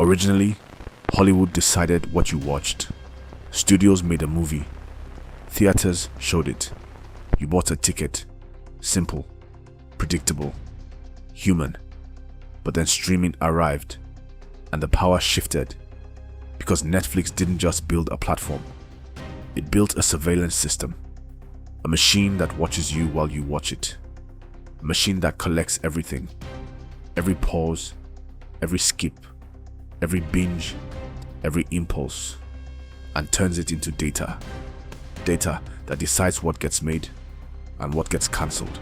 Originally, Hollywood decided what you watched. Studios made a movie. Theaters showed it. You bought a ticket. Simple, predictable, human. But then streaming arrived, and the power shifted, because Netflix didn't just build a platform. It built a surveillance system. A machine that watches you while you watch it. A machine that collects everything. Every pause, every skip, every binge, every impulse, and turns it into data. Data that decides what gets made and what gets cancelled.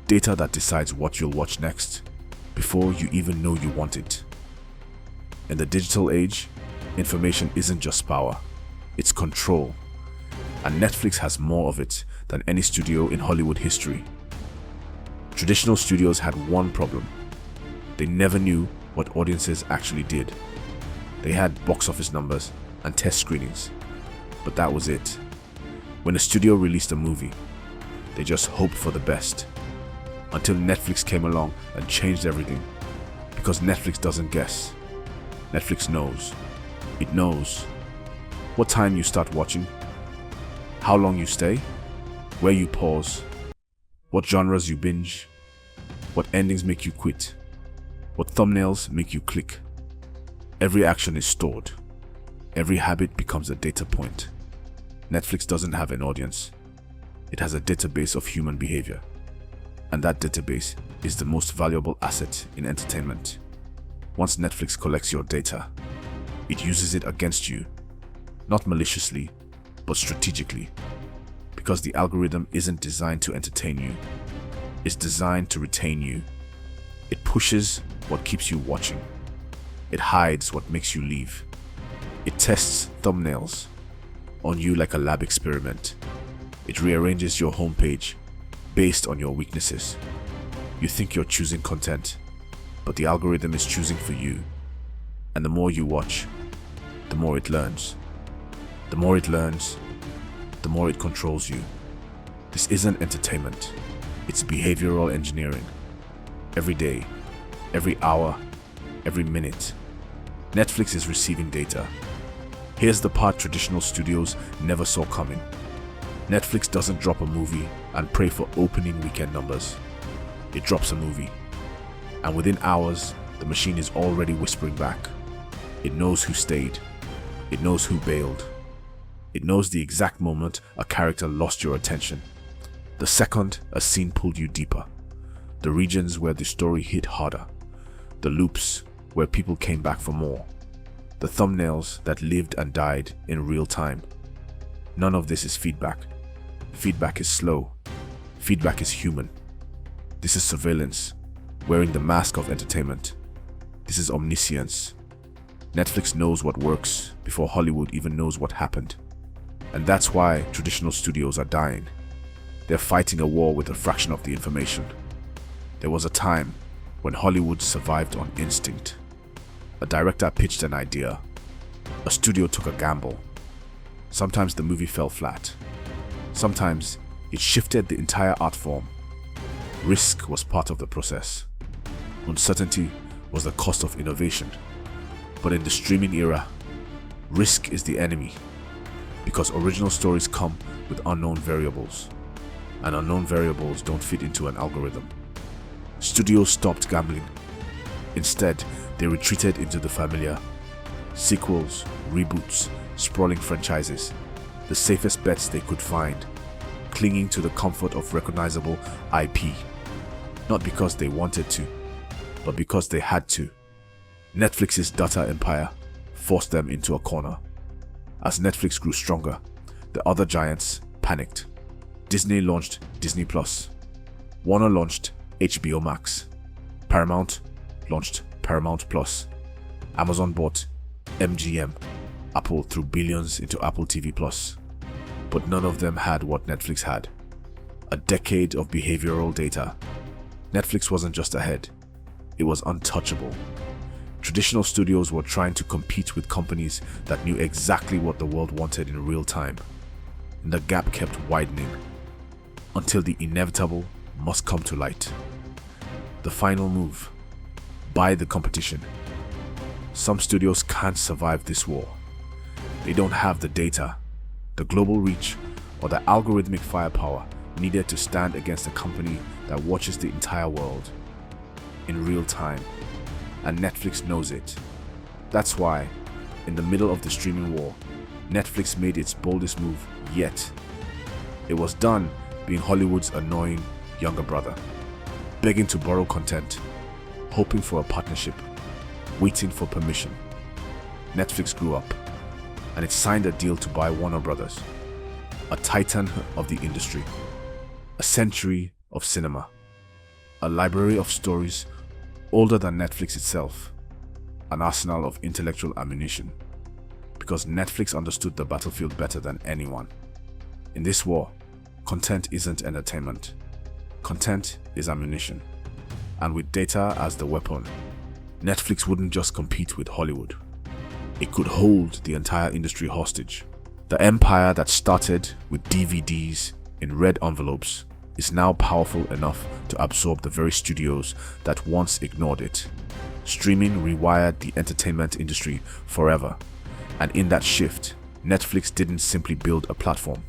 Data that decides what you'll watch next before you even know you want it. In the digital age, information isn't just power, it's control. And Netflix has more of it than any studio in Hollywood history. Traditional studios had one problem. They never knew what audiences actually did. They had box office numbers and test screenings, but that was it. When a studio released a movie, they just hoped for the best. Until Netflix came along and changed everything. Because Netflix doesn't guess. Netflix knows. It knows what time you start watching, how long you stay, where you pause, what genres you binge, what endings make you quit, what thumbnails make you click. Every action is stored. Every habit becomes a data point. Netflix doesn't have an audience. It has a database of human behavior. And that database is the most valuable asset in entertainment. Once Netflix collects your data, it uses it against you, not maliciously, but strategically. Because the algorithm isn't designed to entertain you, it's designed to retain you. It pushes what keeps you watching. It hides what makes you leave. It tests thumbnails on you like a lab experiment. It rearranges your homepage based on your weaknesses. You think you're choosing content, but the algorithm is choosing for you. And the more you watch, the more it learns. The more it learns, the more it controls you. This isn't entertainment, it's behavioral engineering. Every day, every hour, every minute, Netflix is receiving data. Here's the part traditional studios never saw coming. Netflix doesn't drop a movie and pray for opening weekend numbers. It drops a movie, and within hours, the machine is already whispering back. It knows who stayed. It knows who bailed. It knows the exact moment a character lost your attention. The second a scene pulled you deeper. The regions where the story hit harder. The loops where people came back for more. The thumbnails that lived and died in real time. None of this is feedback. Feedback is slow. Feedback is human. This is surveillance, wearing the mask of entertainment. This is omniscience. Netflix knows what works before Hollywood even knows what happened. And that's why traditional studios are dying. They're fighting a war with a fraction of the information. There was a time when Hollywood survived on instinct. A director pitched an idea. A studio took a gamble. Sometimes the movie fell flat. Sometimes it shifted the entire art form. Risk was part of the process. Uncertainty was the cost of innovation. But in the streaming era, risk is the enemy. Because original stories come with unknown variables. And unknown variables don't fit into an algorithm. Studios stopped gambling. Instead, they retreated into the familiar. Sequels, reboots, sprawling franchises. The safest bets they could find, clinging to the comfort of recognizable IP. Not because they wanted to, but because they had to. Netflix's data empire forced them into a corner. As Netflix grew stronger, the other giants panicked. Disney launched Disney+. Warner launched HBO Max. Paramount launched Paramount+. Amazon bought MGM. Apple threw billions into Apple TV+. But none of them had what Netflix had. A decade of behavioral data. Netflix wasn't just ahead, it was untouchable. Traditional studios were trying to compete with companies that knew exactly what the world wanted in real time. And the gap kept widening, until the inevitable must come to light. The final move: buy the competition. Some studios can't survive this war. They don't have the data, the global reach, or the algorithmic firepower needed to stand against a company that watches the entire world in real time. And Netflix knows it. That's why, in the middle of the streaming war, Netflix made its boldest move yet. It was done being Hollywood's annoying younger brother, begging to borrow content, hoping for a partnership, waiting for permission. Netflix grew up, and it signed a deal to buy Warner Brothers, a titan of the industry, a century of cinema, a library of stories older than Netflix itself, an arsenal of intellectual ammunition, because Netflix understood the battlefield better than anyone. In this war, content isn't entertainment. Content is ammunition. And with data as the weapon, Netflix wouldn't just compete with Hollywood. It could hold the entire industry hostage. The empire that started with DVDs in red envelopes is now powerful enough to absorb the very studios that once ignored it. Streaming rewired the entertainment industry forever. And in that shift, Netflix didn't simply build a platform.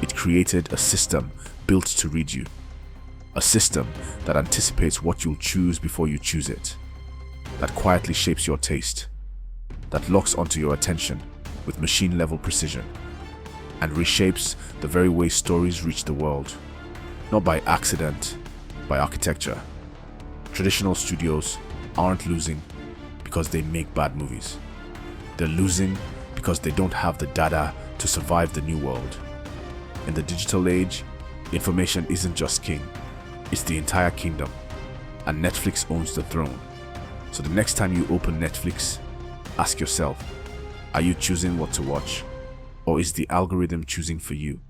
It created a system built to read you. A system that anticipates what you'll choose before you choose it. That quietly shapes your taste. That locks onto your attention with machine-level precision. And reshapes the very way stories reach the world. Not by accident, by architecture. Traditional studios aren't losing because they make bad movies. They're losing because they don't have the data to survive the new world. In the digital age, information isn't just king, it's the entire kingdom, and Netflix owns the throne. So the next time you open Netflix, ask yourself, are you choosing what to watch, or is the algorithm choosing for you?